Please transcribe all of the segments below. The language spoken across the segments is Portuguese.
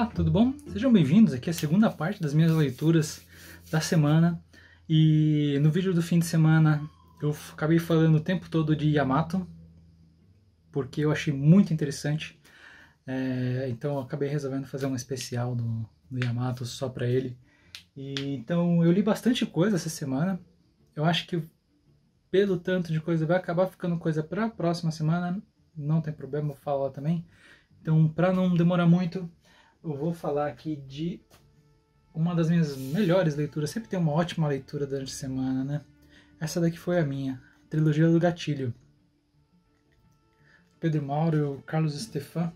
Olá, tudo bom? Sejam bem-vindos aqui à segunda parte das minhas leituras da semana. E no vídeo do fim de semana eu acabei falando o tempo todo de Yamato, porque eu achei muito interessante. Então eu acabei resolvendo fazer um especial do Yamato só para ele. Então eu li bastante coisa essa semana. Eu acho que pelo tanto de coisa vai acabar ficando coisa para a próxima semana. Não tem problema, eu falo lá também. Então, para não demorar muito, eu vou falar aqui de uma das minhas melhores leituras. Sempre tem uma ótima leitura durante a semana, né? Essa daqui foi a minha, Trilogia do Gatilho. Pedro Mauro e o Carlos Stefan.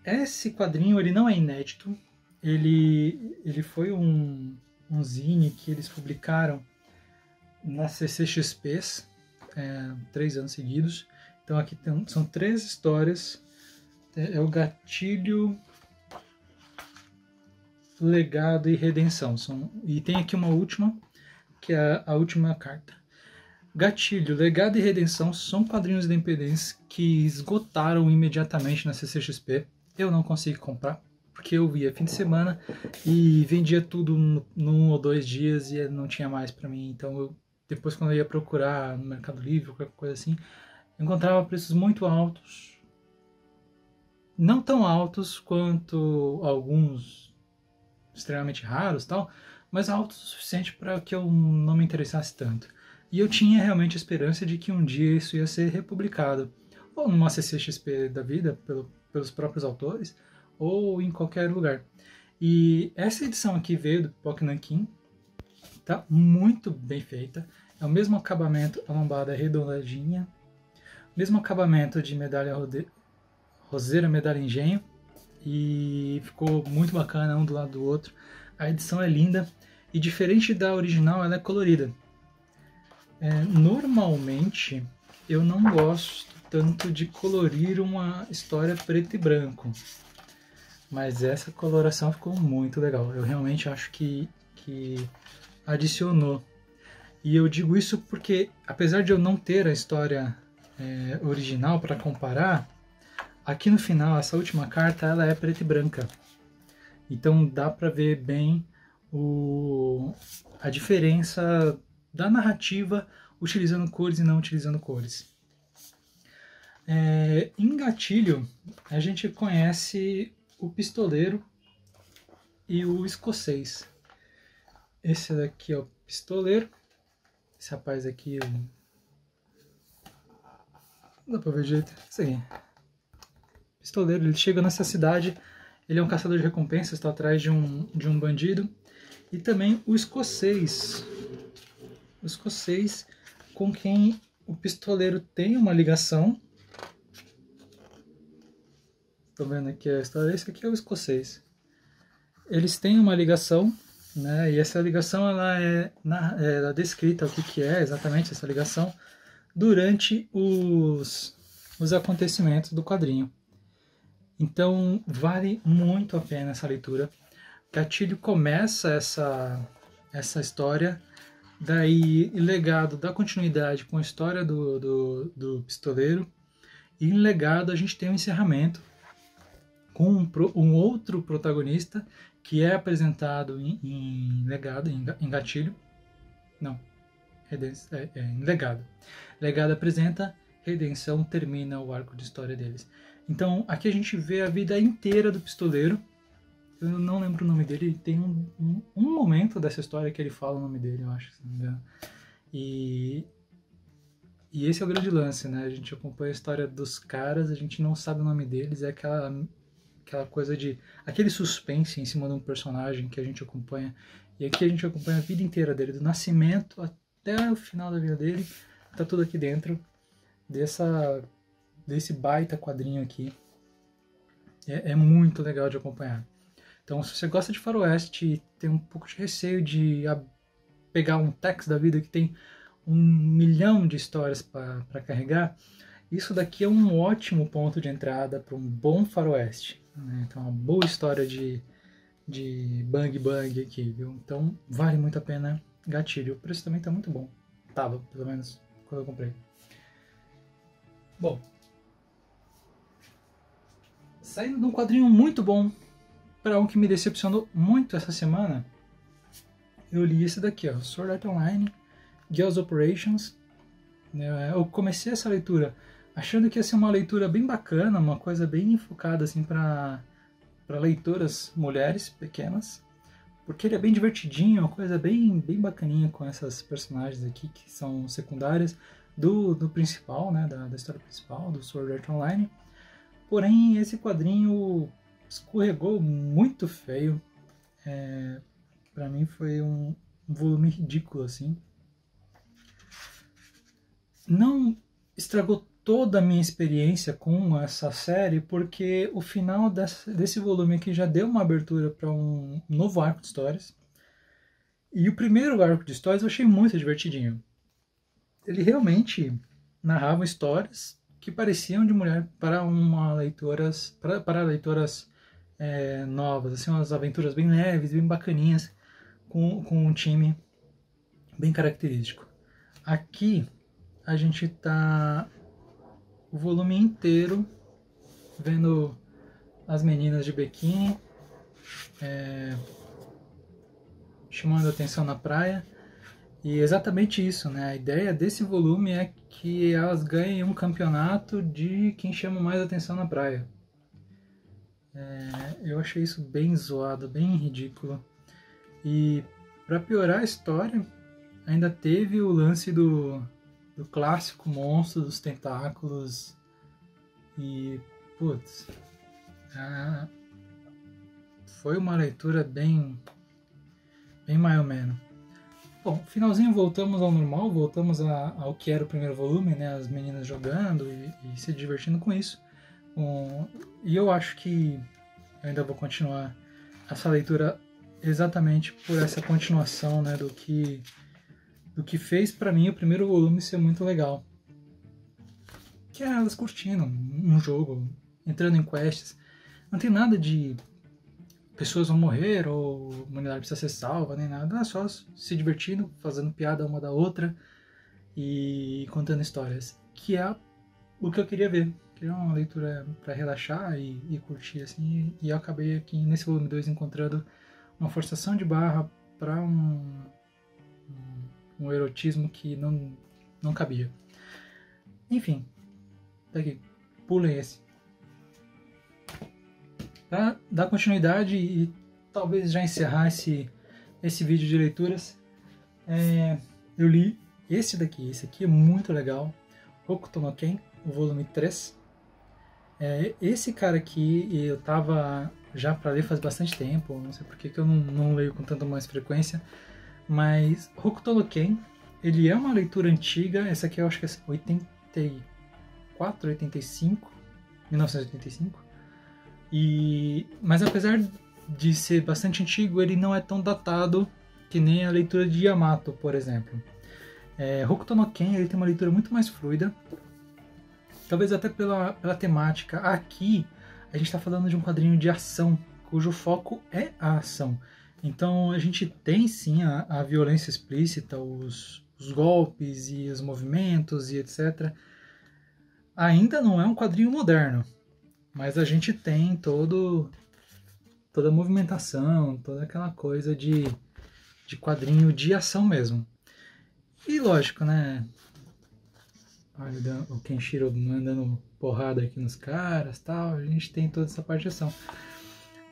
Esse quadrinho ele não é inédito. Ele foi um zine que eles publicaram na CCXPs 3 anos seguidos. Então aqui são 3 histórias. É o Gatilho, Legado e Redenção. E tem aqui uma última, que é a última carta. Gatilho, Legado e Redenção são quadrinhos independentes que esgotaram imediatamente na CCXP. Eu não consegui comprar, porque eu via fim de semana e vendia tudo num ou 2 dias e não tinha mais para mim. Então, depois quando eu ia procurar no Mercado Livre ou qualquer coisa assim, eu encontrava preços muito altos. Não tão altos quanto alguns extremamente raros, tal, mas altos o suficiente para que eu não me interessasse tanto. E eu tinha realmente a esperança de que um dia isso ia ser republicado, ou numa CCXP da vida, pelos próprios autores, ou em qualquer lugar. E essa edição aqui veio do Pipoca Nankin, tá muito bem feita, é o mesmo acabamento, a lombada arredondadinha, mesmo acabamento de medalha roseira, medalha engenho, e ficou muito bacana um do lado do outro. A edição é linda e diferente da original, ela é colorida. Normalmente eu não gosto tanto de colorir uma história preto e branco, mas essa coloração ficou muito legal. Eu realmente acho que adicionou. E eu digo isso porque, apesar de eu não ter a história original para comparar, aqui no final, essa última carta, ela é preta e branca. Então dá para ver bem a diferença da narrativa utilizando cores e não utilizando cores. Em Gatilho, a gente conhece o pistoleiro e o escocês. Esse daqui é o pistoleiro. Esse rapaz aqui... Não dá pra ver direito. Isso aqui. Pistoleiro, ele chega nessa cidade, ele é um caçador de recompensas, está atrás de um bandido. E também o escocês. O escocês com quem o pistoleiro tem uma ligação. Estou vendo aqui a história. Esse aqui é o escocês. Eles têm uma ligação, né? E essa ligação ela é descrita o que é exatamente essa ligação durante os acontecimentos do quadrinho. Então vale muito a pena essa leitura. Gatilho começa essa história, daí Legado dá continuidade com a história do pistoleiro, e em Legado a gente tem um encerramento com um outro protagonista que é apresentado em Legado, em Gatilho. Não, em Legado. Legado apresenta, Redenção termina o arco de história deles. Então, aqui a gente vê a vida inteira do pistoleiro. Eu não lembro o nome dele. Tem um momento dessa história que ele fala o nome dele, eu acho, se não me engano. E esse é o grande lance, né? A gente acompanha a história dos caras, a gente não sabe o nome deles. É aquela coisa de... aquele suspense em cima de um personagem que a gente acompanha. E aqui a gente acompanha a vida inteira dele, do nascimento até o final da vida dele. Tá tudo aqui dentro desse baita quadrinho aqui. É muito legal de acompanhar. Então, se você gosta de faroeste e tem um pouco de receio de pegar um Tex da vida que tem 1 milhão de histórias para carregar, isso daqui é um ótimo ponto de entrada para um bom faroeste, né? Então, uma boa história de bang bang aqui, viu? Então, vale muito a pena Gatilho. O preço também está muito bom. Tava, pelo menos, quando eu comprei. Bom, saindo de um quadrinho muito bom para um que me decepcionou muito essa semana, eu li esse daqui, ó, Sword Art Online, Girls Operations. Eu comecei essa leitura achando que ia ser uma leitura bem bacana, uma coisa bem focada assim, para leitoras mulheres pequenas, porque ele é bem divertidinho, uma coisa bem bacaninha com essas personagens aqui que são secundárias do principal, né, da história principal, do Sword Art Online. Porém, esse quadrinho escorregou muito feio. Para mim foi um volume ridículo, assim. Não estragou toda a minha experiência com essa série, porque o final desse volume aqui já deu uma abertura para um novo arco de histórias. E o primeiro arco de histórias eu achei muito divertidinho. Ele realmente narrava histórias que pareciam de mulher para leitoras novas, assim, umas aventuras bem leves, bem bacaninhas, com um time bem característico. Aqui a gente tá o volume inteiro vendo as meninas de biquíni chamando atenção na praia. E exatamente isso, né? A ideia desse volume é que elas ganhem um campeonato de quem chama mais atenção na praia. Eu achei isso bem zoado, bem ridículo. E para piorar a história, ainda teve o lance do clássico monstro dos tentáculos. E, putz, foi uma leitura bem mais ou menos. Bom, finalzinho voltamos ao normal, voltamos ao que era o primeiro volume, né? As meninas jogando e se divertindo com isso. E eu acho que eu ainda vou continuar essa leitura exatamente por essa continuação, né? Do que fez para mim o primeiro volume ser muito legal. Que é elas curtindo um jogo, entrando em quests. Não tem nada de pessoas vão morrer ou a humanidade precisa ser salva, nem nada. É só se divertindo, fazendo piada uma da outra e contando histórias. Que é o que eu queria ver. Queria uma leitura para relaxar e curtir, assim. E eu acabei aqui nesse volume 2 encontrando uma forçação de barra para um erotismo que não cabia. Enfim, daqui, pulem esse. Para dar continuidade e talvez já encerrar esse vídeo de leituras, eu li esse daqui. Esse aqui é muito legal, Hokuto no Ken, o volume 3. Esse cara aqui eu tava já para ler faz bastante tempo, não sei porque que eu não leio com tanta mais frequência, mas Hokuto no Ken, ele é uma leitura antiga. Essa aqui eu acho que é 84, 85, 1985. Mas apesar de ser bastante antigo, ele não é tão datado que nem a leitura de Yamato, por exemplo. Hokuto no Ken ele tem uma leitura muito mais fluida, talvez até pela temática. Aqui a gente está falando de um quadrinho de ação, cujo foco é a ação. Então a gente tem sim a violência explícita, os golpes e os movimentos e etc. Ainda não é um quadrinho moderno, mas a gente tem toda a movimentação, toda aquela coisa de quadrinho de ação mesmo. E lógico, né? O Kenshiro mandando porrada aqui nos caras, tal. A gente tem toda essa parte de ação.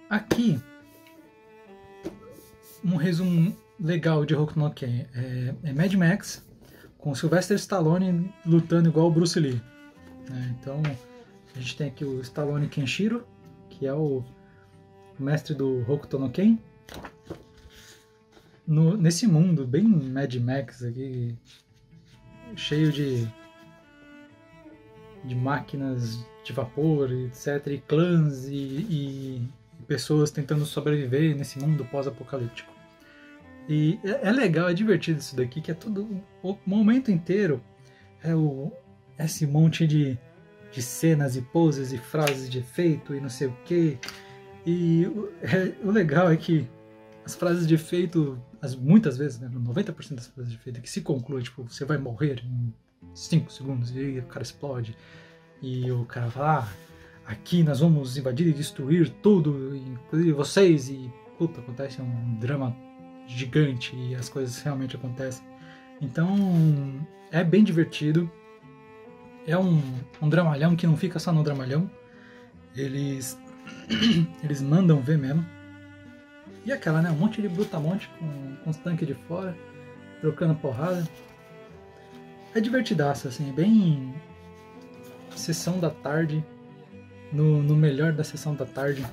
Aqui, um resumo legal de Hokuto no Ken é Mad Max com Sylvester Stallone lutando igual o Bruce Lee. Então a gente tem aqui o Stallone Kenshiro, que é o mestre do Hokuto no Ken. Nesse mundo bem Mad Max aqui, cheio de máquinas de vapor, etc, e clãs e pessoas tentando sobreviver nesse mundo pós-apocalíptico. E é legal, é divertido isso daqui, que é tudo, o momento inteiro esse monte de cenas e poses e frases de efeito e não sei o que. E o legal é que as frases de efeito, muitas vezes, né, 90% das frases de efeito que se conclui, tipo, você vai morrer em 5 segundos e o cara explode. E o cara fala, aqui nós vamos invadir e destruir tudo, inclusive vocês, e puta, acontece um drama gigante e as coisas realmente acontecem. Então é bem divertido, é um dramalhão que não fica só no dramalhão, eles mandam ver mesmo. E aquela, né, um monte de brutamonte com os tanques de fora, trocando porrada. É divertidaço, assim, é bem sessão da tarde, no melhor da sessão da tarde.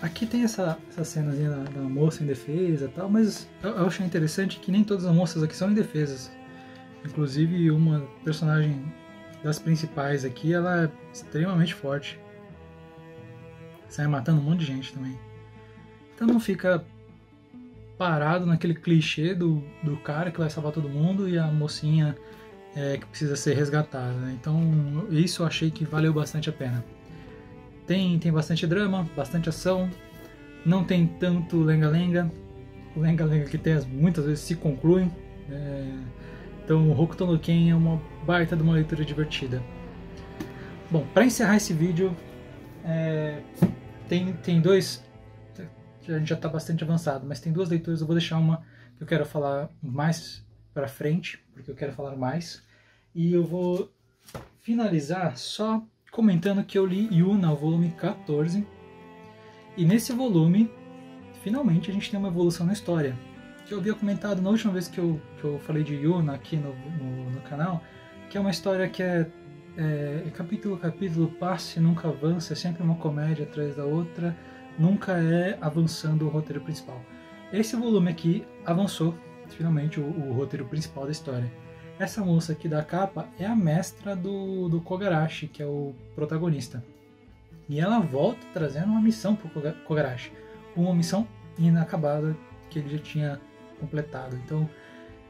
Aqui tem essa cenazinha da moça indefesa e tal, mas eu achei interessante que nem todas as moças aqui são indefesas. Inclusive uma personagem das principais aqui, ela é extremamente forte. Sai matando um monte de gente também. Então não fica parado naquele clichê do cara que vai salvar todo mundo e a mocinha que precisa ser resgatada, né? Então isso eu achei que valeu bastante a pena. Tem bastante drama, bastante ação, não tem tanto lenga-lenga. O lenga-lenga que tem muitas vezes se concluem. Então o Hokuto no Ken é uma baita de uma leitura divertida. Bom, para encerrar esse vídeo, tem dois... A gente já está bastante avançado, mas tem duas leituras. Eu vou deixar uma que eu quero falar mais para frente, porque eu quero falar mais. E eu vou finalizar só comentando que eu li Yuna, o volume 14. E nesse volume, finalmente a gente tem uma evolução na história. Que eu havia comentado na última vez que eu falei de Yuna aqui no canal, que é uma história que é capítulo a capítulo, passa e nunca avança, é sempre uma comédia atrás da outra, nunca é avançando o roteiro principal. Esse volume aqui avançou finalmente o roteiro principal da história. Essa moça aqui da capa é a mestra do Kogarashi, que é o protagonista. E ela volta trazendo uma missão para o Kogarashi, uma missão inacabada que ele já tinha completado. Então,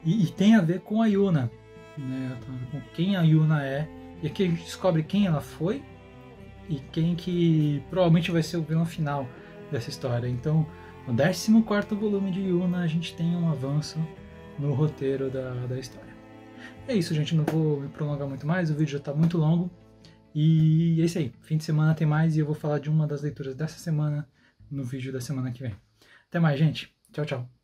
e tem a ver com a Yuna, né? Com quem a Yuna é. E aqui a gente descobre quem ela foi e quem que provavelmente vai ser o vilão final dessa história. Então, no 14º volume de Yuna, a gente tem um avanço no roteiro da história. É isso, gente, não vou me prolongar muito mais, o vídeo já está muito longo. E é isso aí, fim de semana tem mais e eu vou falar de uma das leituras dessa semana no vídeo da semana que vem. Até mais, gente. Tchau, tchau.